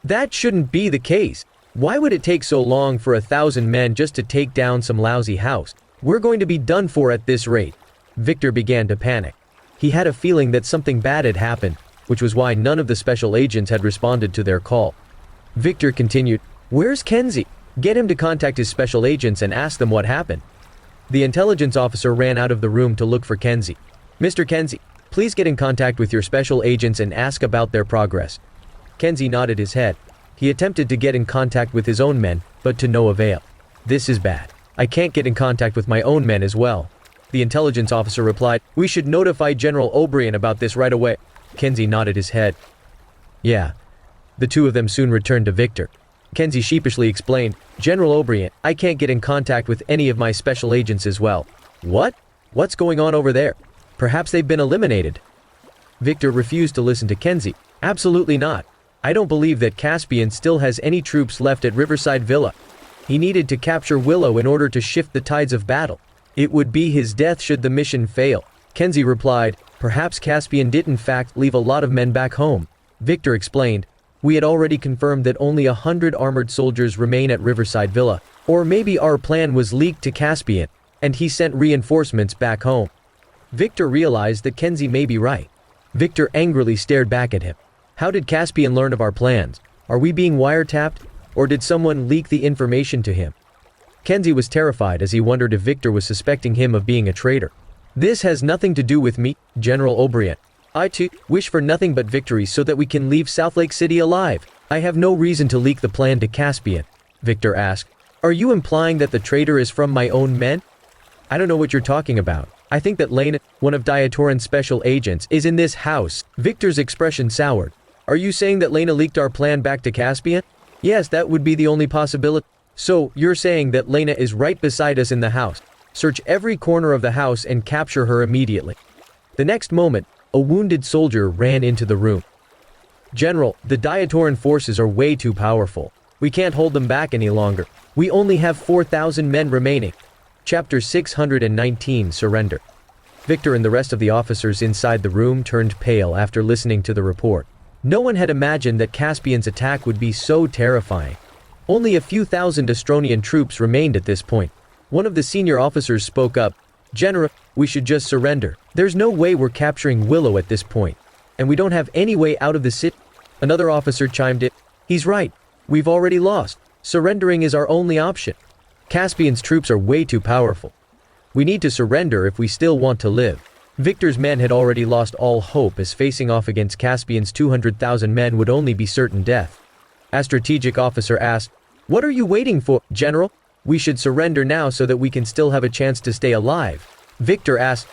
"That shouldn't be the case. Why would it take so long for 1,000 men just to take down some lousy house? We're going to be done for at this rate." Victor began to panic. He had a feeling that something bad had happened, which was why none of the special agents had responded to their call. Victor continued, "Where's Kenzie? Get him to contact his special agents and ask them what happened." The intelligence officer ran out of the room to look for Kenzie. "Mr. Kenzie, please get in contact with your special agents and ask about their progress." Kenzie nodded his head. He attempted to get in contact with his own men, but to no avail. "This is bad. I can't get in contact with my own men as well." The intelligence officer replied, "We should notify General O'Brien about this right away." Kenzie nodded his head. "Yeah." The two of them soon returned to Victor. Kenzie sheepishly explained, "General O'Brien, I can't get in contact with any of my special agents as well." "What? What's going on over there? Perhaps they've been eliminated." Victor refused to listen to Kenzie. "Absolutely not. I don't believe that Caspian still has any troops left at Riverside Villa. He needed to capture Willow in order to shift the tides of battle. It would be his death should the mission fail." Kenzie replied, "Perhaps Caspian did in fact leave a lot of men back home." Victor explained, "We had already confirmed that only 100 armored soldiers remain at Riverside Villa. Or maybe our plan was leaked to Caspian, and he sent reinforcements back home." Victor realized that Kenzie may be right. Victor angrily stared back at him. "How did Caspian learn of our plans? Are we being wiretapped? Or did someone leak the information to him?" Kenzie was terrified as he wondered if Victor was suspecting him of being a traitor. "This has nothing to do with me, General O'Brien. I too wish for nothing but victory so that we can leave South Lake City alive. I have no reason to leak the plan to Caspian." Victor asked, "Are you implying that the traitor is from my own men?" "I don't know what you're talking about. I think that Lena, one of Diatoranian's special agents, is in this house." Victor's expression soured. "Are you saying that Lena leaked our plan back to Caspian?" "Yes, that would be the only possibility." "So, you're saying that Lena is right beside us in the house. Search every corner of the house and capture her immediately." The next moment, A wounded soldier ran into the room. "General, the Diatoran forces are way too powerful. We can't hold them back any longer. We only have 4,000 men remaining." Chapter 619 Surrender. Victor and the rest of the officers inside the room turned pale after listening to the report. No one had imagined that Caspian's attack would be so terrifying. Only a few thousand Astronian troops remained at this point. One of the senior officers spoke up. "General, we should just surrender. There's no way we're capturing Willow at this point. And we don't have any way out of the city." Another officer chimed in. "He's right. We've already lost. Surrendering is our only option. Caspian's troops are way too powerful. We need to surrender if we still want to live." Victor's men had already lost all hope, as facing off against Caspian's 200,000 men would only be certain death. A strategic officer asked, "What are you waiting for, General? We should surrender now so that we can still have a chance to stay alive." Victor asked,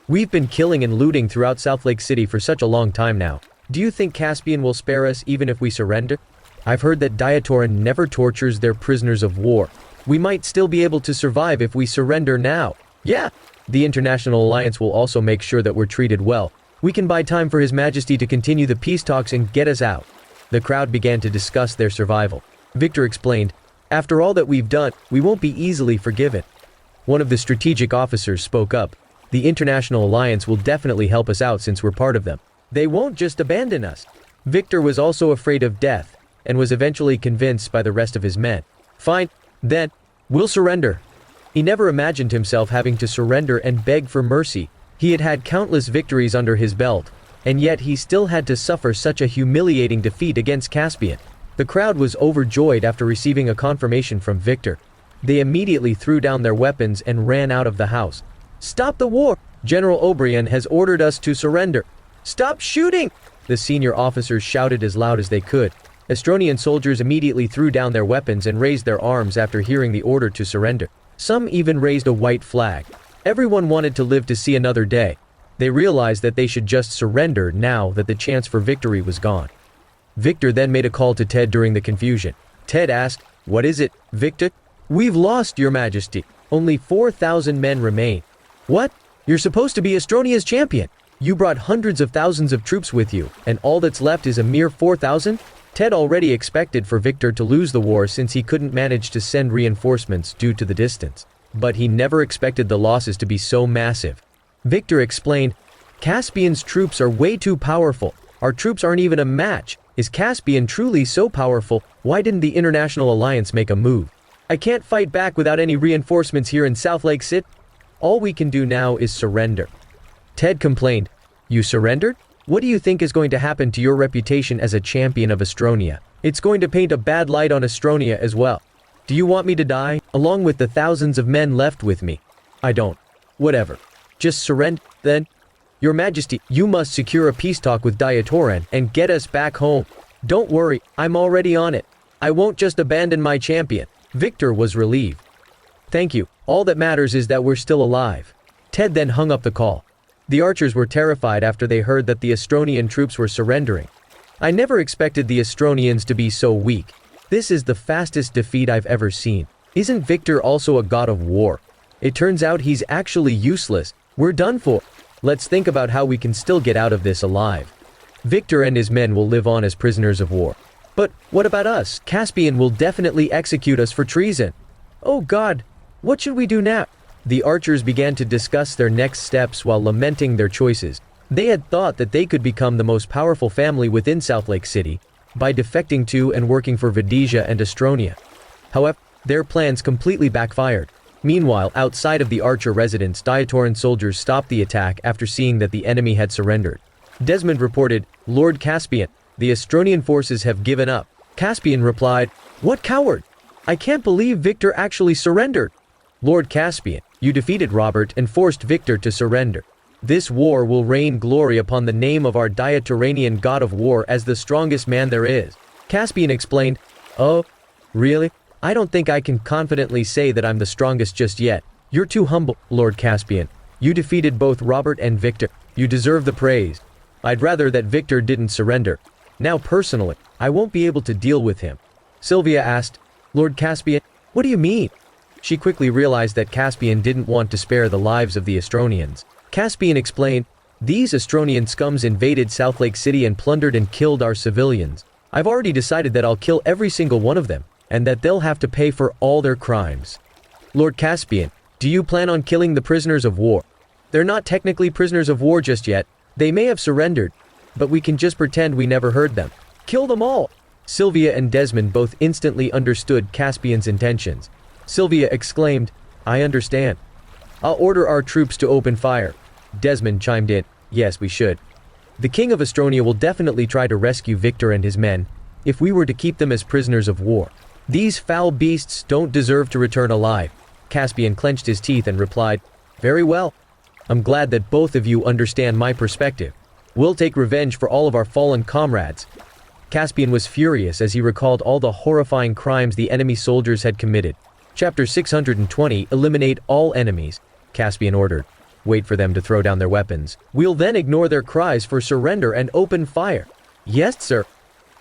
"We've been killing and looting throughout South Lake City for such a long time now. Do you think Caspian will spare us even if we surrender? I've heard that Diatoran never tortures their prisoners of war. We might still be able to survive if we surrender now." "Yeah. The International Alliance will also make sure that we're treated well. We can buy time for His Majesty to continue the peace talks and get us out." The crowd began to discuss their survival. Victor explained, "After all that we've done, we won't be easily forgiven." One of the strategic officers spoke up. "The International Alliance will definitely help us out since we're part of them. They won't just abandon us." Victor was also afraid of death, and was eventually convinced by the rest of his men. "Fine, then, we'll surrender." He never imagined himself having to surrender and beg for mercy. He had had countless victories under his belt, and yet he still had to suffer such a humiliating defeat against Caspian. The crowd was overjoyed after receiving a confirmation from Victor. They immediately threw down their weapons and ran out of the house. "Stop the war! General O'Brien has ordered us to surrender. Stop shooting!" The senior officers shouted as loud as they could. Astronian soldiers immediately threw down their weapons and raised their arms after hearing the order to surrender. Some even raised a white flag. Everyone wanted to live to see another day. They realized that they should just surrender now that the chance for victory was gone. Victor then made a call to Ted during the confusion. Ted asked, "What is it, Victor?" "We've lost, Your Majesty. Only 4,000 men remain." "What? You're supposed to be Astronia's champion. You brought hundreds of thousands of troops with you, and all that's left is a mere 4,000? Ted already expected for Victor to lose the war since he couldn't manage to send reinforcements due to the distance. But he never expected the losses to be so massive. Victor explained, "Caspian's troops are way too powerful. Our troops aren't even a match. Is Caspian truly so powerful? Why didn't the International Alliance make a move? I can't fight back without any reinforcements here in South Lake City. All we can do now is surrender." Ted complained, "You surrendered? What do you think is going to happen to your reputation as a champion of Astronia? It's going to paint a bad light on Astronia as well. Do you want me to die, along with the thousands of men left with me? I don't. Whatever. Just surrender, then? Your Majesty, you must secure a peace talk with Diatoranian and get us back home. Don't worry, I'm already on it. I won't just abandon my champion." Victor was relieved. "Thank you. All that matters is that we're still alive." Ted then hung up the call. The archers were terrified after they heard that the Astronian troops were surrendering. "I never expected the Astronians to be so weak. This is the fastest defeat I've ever seen. Isn't Victor also a god of war? It turns out he's actually useless. We're done for. Let's think about how we can still get out of this alive. Victor and his men will live on as prisoners of war. But what about us? Caspian will definitely execute us for treason. Oh God, what should we do now?" The archers began to discuss their next steps while lamenting their choices. They had thought that they could become the most powerful family within South Lake City by defecting to and working for Vadesia and Astronia. However, their plans completely backfired. Meanwhile, outside of the archer residence, Diatoran soldiers stopped the attack after seeing that the enemy had surrendered. Desmond reported, "Lord Caspian, the Astronian forces have given up." Caspian replied, "What coward? I can't believe Victor actually surrendered." "Lord Caspian, you defeated Robert and forced Victor to surrender. This war will rain glory upon the name of our Diatoranian god of war as the strongest man there is." Caspian explained, "Oh, really? I don't think I can confidently say that I'm the strongest just yet. You're too humble, Lord Caspian. You defeated both Robert and Victor. You deserve the praise. I'd rather that Victor didn't surrender. Now personally, I won't be able to deal with him." Sylvia asked, "Lord Caspian, what do you mean?" She quickly realized that Caspian didn't want to spare the lives of the Astronians. Caspian explained, These Astronian scums invaded South Lake City and plundered and killed our civilians. I've already decided that I'll kill every single one of them, and that they'll have to pay for all their crimes. Lord Caspian, do you plan on killing the prisoners of war? They're not technically prisoners of war just yet. They may have surrendered, but we can just pretend we never heard them. Kill them all! Sylvia and Desmond both instantly understood Caspian's intentions. Sylvia exclaimed, I understand. I'll order our troops to open fire. Desmond chimed in, yes, we should. The King of Astronia will definitely try to rescue Victor and his men, if we were to keep them as prisoners of war. These foul beasts don't deserve to return alive. Caspian clenched his teeth and replied, very well. I'm glad that both of you understand my perspective. We'll take revenge for all of our fallen comrades. Caspian was furious as he recalled all the horrifying crimes the enemy soldiers had committed. Chapter 620, Eliminate all enemies. Caspian ordered. Wait for them to throw down their weapons. We'll then ignore their cries for surrender and open fire. Yes, sir.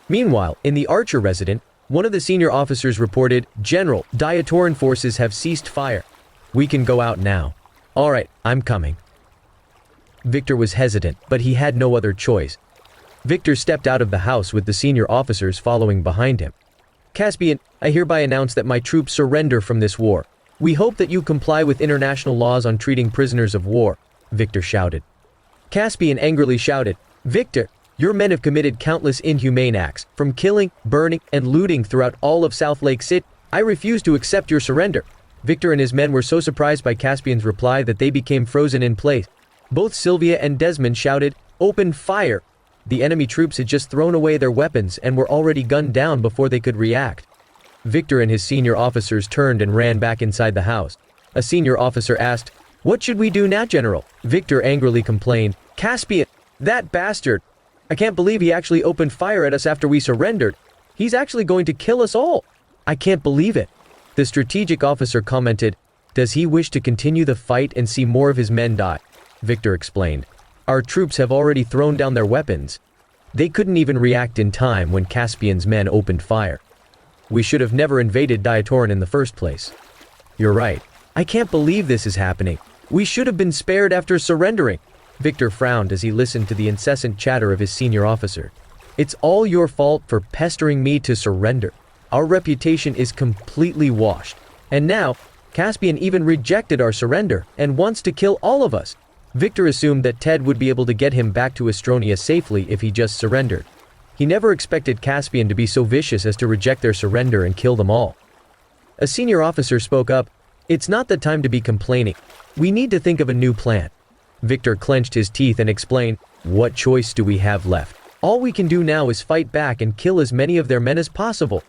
Meanwhile, in the Archer residence, one of the senior officers reported, General, Diatorian forces have ceased fire. We can go out now. All right, I'm coming. Victor was hesitant, but he had no other choice. Victor stepped out of the house with the senior officers following behind him. Caspian, I hereby announce that my troops surrender from this war. We hope that you comply with international laws on treating prisoners of war, Victor shouted. Caspian angrily shouted, Victor, your men have committed countless inhumane acts, from killing, burning, and looting throughout all of South Lake City. I refuse to accept your surrender. Victor and his men were so surprised by Caspian's reply that they became frozen in place. Both Sylvia and Desmond shouted, Open fire! The enemy troops had just thrown away their weapons and were already gunned down before they could react. Victor and his senior officers turned and ran back inside the house. A senior officer asked, What should we do now, General? Victor angrily complained, Caspian, that bastard! I can't believe he actually opened fire at us after we surrendered. He's actually going to kill us all. I can't believe it. The strategic officer commented, Does he wish to continue the fight and see more of his men die? Victor explained, Our troops have already thrown down their weapons. They couldn't even react in time when Caspian's men opened fire. We should have never invaded Diatoranian in the first place. You're right. I can't believe this is happening. We should have been spared after surrendering. Victor frowned as he listened to the incessant chatter of his senior officer. It's all your fault for pestering me to surrender. Our reputation is completely washed. And now, Caspian even rejected our surrender and wants to kill all of us. Victor assumed that Ted would be able to get him back to Astronia safely if he just surrendered. He never expected Caspian to be so vicious as to reject their surrender and kill them all. A senior officer spoke up, It's not the time to be complaining. We need to think of a new plan. Victor clenched his teeth and explained, What choice do we have left? All we can do now is fight back and kill as many of their men as possible.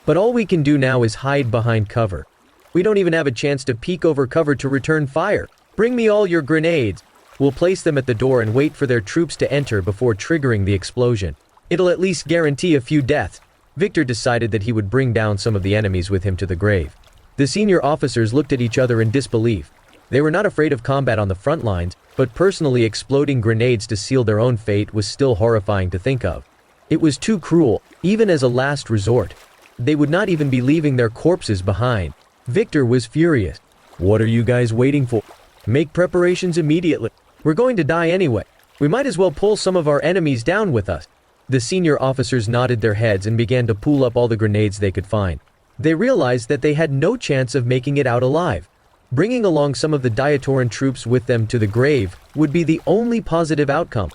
But all we can do now is hide behind cover. We don't even have a chance to peek over cover to return fire. Bring me all your grenades. We'll place them at the door and wait for their troops to enter before triggering the explosion. It'll at least guarantee a few deaths. Victor decided that he would bring down some of the enemies with him to the grave. The senior officers looked at each other in disbelief. They were not afraid of combat on the front lines, but personally exploding grenades to seal their own fate was still horrifying to think of. It was too cruel, even as a last resort. They would not even be leaving their corpses behind. Victor was furious. What are you guys waiting for? Make preparations immediately. We're going to die anyway. We might as well pull some of our enemies down with us. The senior officers nodded their heads and began to pull up all the grenades they could find. They realized that they had no chance of making it out alive. Bringing along some of the Diatorian troops with them to the grave would be the only positive outcome.